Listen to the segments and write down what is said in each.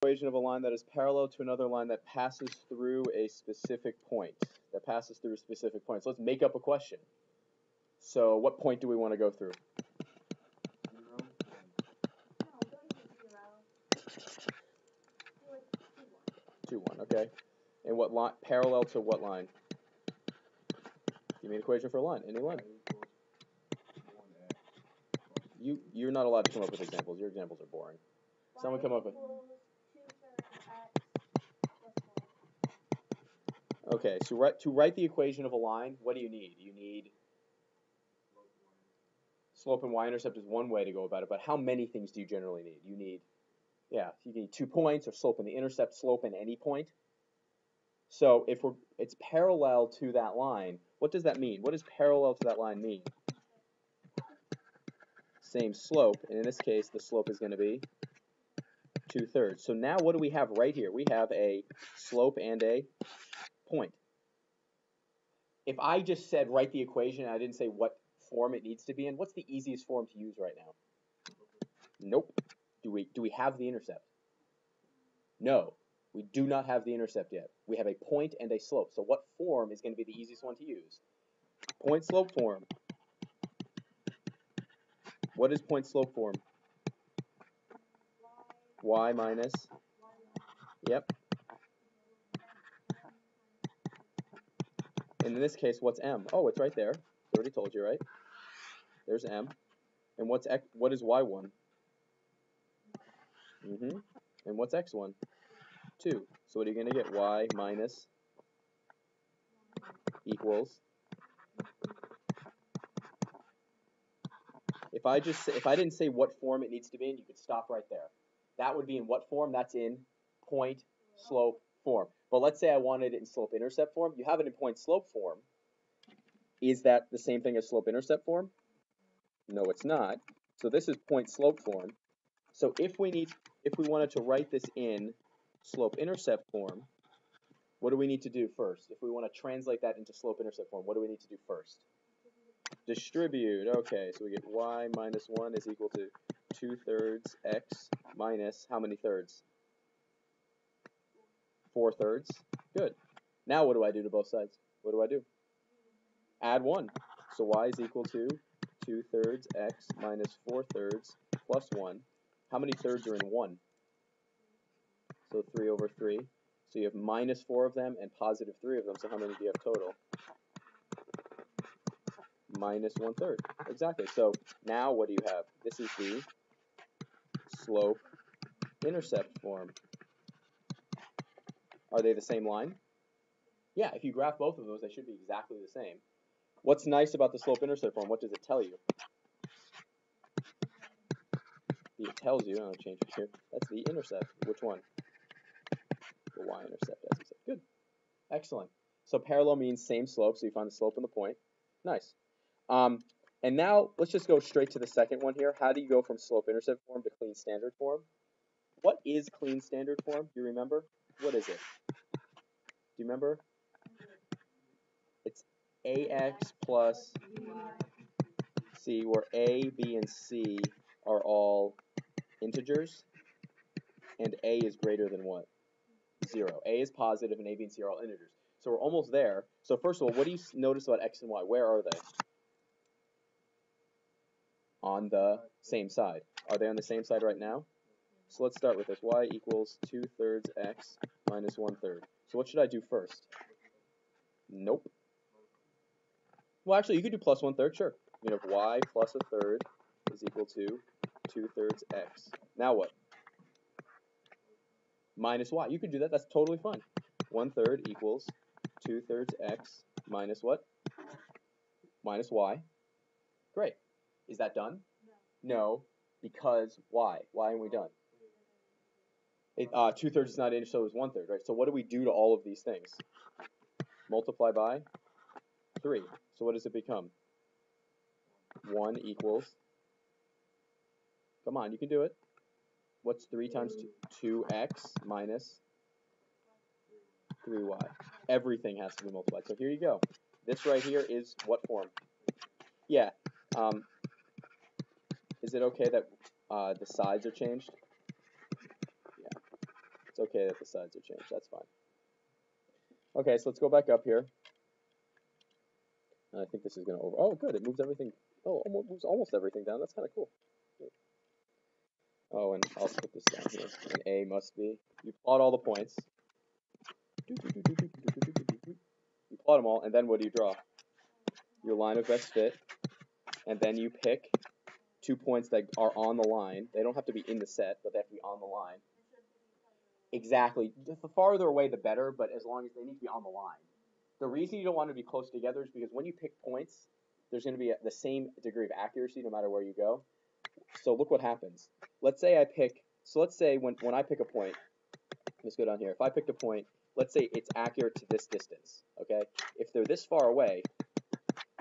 Equation of a line that is parallel to another line that passes through a specific point. So let's make up a question. So what point do we want to go through? 2, 1, okay. And what line? Parallel to what line? Give me an equation for a line. Any line. You're not allowed to come up with examples. Your examples are boring. Someone come up with. Okay, so to write the equation of a line, what do you need? You need slope and y-intercept is one way to go about it, but how many things do you generally need? You need 2 points, or slope and the intercept, slope and any point. So if it's parallel to that line, what does that mean? What does parallel to that line mean? Same slope, and in this case, the slope is going to be 2/3. So now what do we have right here? We have a slope and a point. If I just said write the equation and I didn't say what form it needs to be in, what's the easiest form to use right now? Nope. Do we have the intercept? No, we do not have the intercept yet. We have a point and a slope. So what form is going to be the easiest one to use? Point-slope form. What is point-slope form? Y minus, yep. And in this case, what's m? Oh, it's right there. I already told you, right? There's m. And what is y1? And what's x1? 2. So what are you going to get? Y minus equals. If I didn't say what form it needs to be in, you could stop right there. That would be in what form? That's in point-slope form. But let's say I wanted it in slope-intercept form. You have it in point-slope form. Is that the same thing as slope-intercept form? No, it's not. So this is point-slope form. So if we wanted to write this in slope-intercept form, what do we need to do first? If we want to translate that into slope-intercept form, what do we need to do first? Distribute. Okay, so we get y minus 1 is equal to 2/3 x minus how many thirds? 4/3. Good. Now what do I do to both sides? What do I do? Add 1. So y is equal to 2/3 x minus 4/3 plus 1. How many thirds are in 1? So 3/3. So you have minus 4 of them and positive 3 of them. So how many do you have total? Minus 1/3. Exactly. So now what do you have? This is the slope-intercept form. Are they the same line? Yeah, if you graph both of those, they should be exactly the same. What's nice about the slope-intercept form? What does it tell you? It tells you, I'll change it here, that's the intercept. Which one? The y-intercept, as you said. Good. Excellent. So parallel means same slope, so you find the slope and the point. Nice. And now let's just go straight to the second one here. How do you go from slope-intercept form to clean standard form? What is clean standard form? Do you remember? What is it? Do you remember? It's ax plus c, where a, b, and c are all integers, and a is greater than what? 0. A is positive, and a, b, and c are all integers. So we're almost there. So first of all, what do you notice about x and y? Where are they? On the same side. Are they on the same side right now? So let's start with this. Y equals 2/3 x minus 1/3. So what should I do first? Nope. Well, actually, you could do plus 1/3, sure. You have y plus 1/3 is equal to 2/3 x. Now what? Minus y. You could do that. That's totally fine. 1/3 equals 2/3 x minus what? Minus y. Great. Is that done? No, because why? Why aren't we done? 2/3 is not in, so is 1/3, right? So what do we do to all of these things? Multiply by 3. So what does it become? 1 equals, come on, you can do it. What's 3 times 2? 2x minus 3y. Everything has to be multiplied. So here you go. This right here is what form? Yeah. Is it okay that the sides are changed? Yeah. It's okay that the sides are changed. That's fine. Okay, so let's go back up here. And I think this is going to over. Oh, good. It moves everything. Oh, moves almost everything down. That's kind of cool. Oh, and I'll put this down here. And A must be. You plot all the points. You plot them all, and then what do you draw? Your line of best fit. And then you pick 2 points that are on the line. They don't have to be in the set, but they have to be on the line. Exactly. The farther away, the better, but as long as they need to be on the line. The reason you don't want to be close together is because when you pick points, there's going to be the same degree of accuracy no matter where you go. So look what happens. Let's say when I pick a point, let's go down here. If I picked a point, let's say it's accurate to this distance, okay? If they're this far away,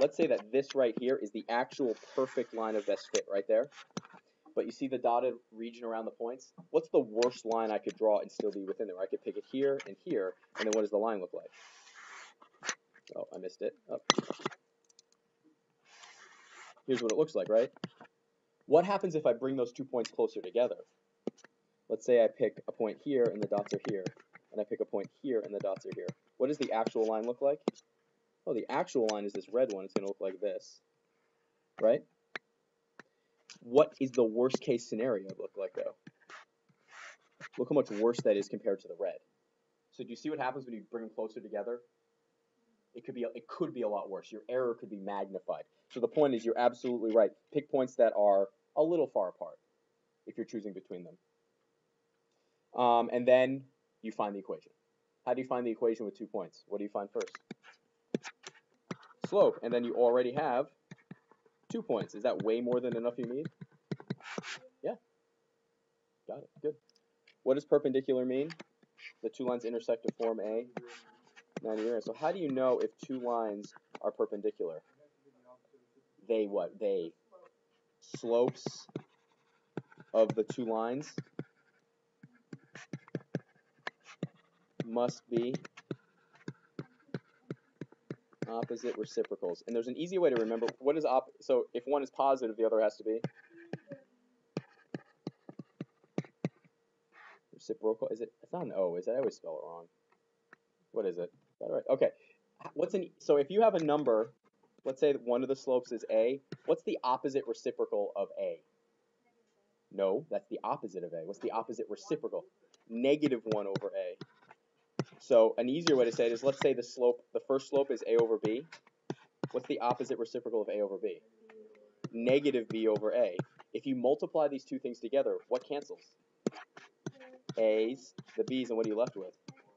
let's say that this right here is the actual perfect line of best fit right there. But you see the dotted region around the points? What's the worst line I could draw and still be within there? I could pick it here, and then what does the line look like? Oh, I missed it. Oh. Here's what it looks like, right? What happens if I bring those 2 points closer together? Let's say I pick a point here, and the dots are here. And I pick a point here, and the dots are here. What does the actual line look like? Oh, the actual line is this red one. It's going to look like this, right? What is the worst case scenario look like, though? Look how much worse that is compared to the red. So do you see what happens when you bring them closer together? It could be a lot worse. Your error could be magnified. So the point is, you're absolutely right. Pick points that are a little far apart if you're choosing between them. And then you find the equation. How do you find the equation with 2 points? What do you find first? Slope. And then you already have 2 points. Is that way more than enough you need? Yeah. Got it. Good. What does perpendicular mean? The 2 lines intersect to form a 90 degree. So how do you know if 2 lines are perpendicular? They what? They slopes of the 2 lines must be opposite reciprocals. And there's an easy way to remember what is so if one is positive, the other has to be reciprocal. Is it? It's not an O, is it? I always spell it wrong. What is it? Is that right? Okay. So if you have a number, let's say that one of the slopes is A, what's the opposite reciprocal of A? No, that's the opposite of A. What's the opposite reciprocal? Negative 1 over A. So an easier way to say it is, let's say the first slope is A over B. What's the opposite reciprocal of A over B? Negative B over A. If you multiply these two things together, what cancels? A's, the B's, and what are you left with?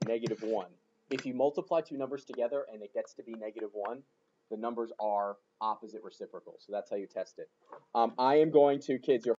Negative 1. If you multiply 2 numbers together and it gets to be negative 1, the numbers are opposite reciprocals. So that's how you test it. I am going to, kids,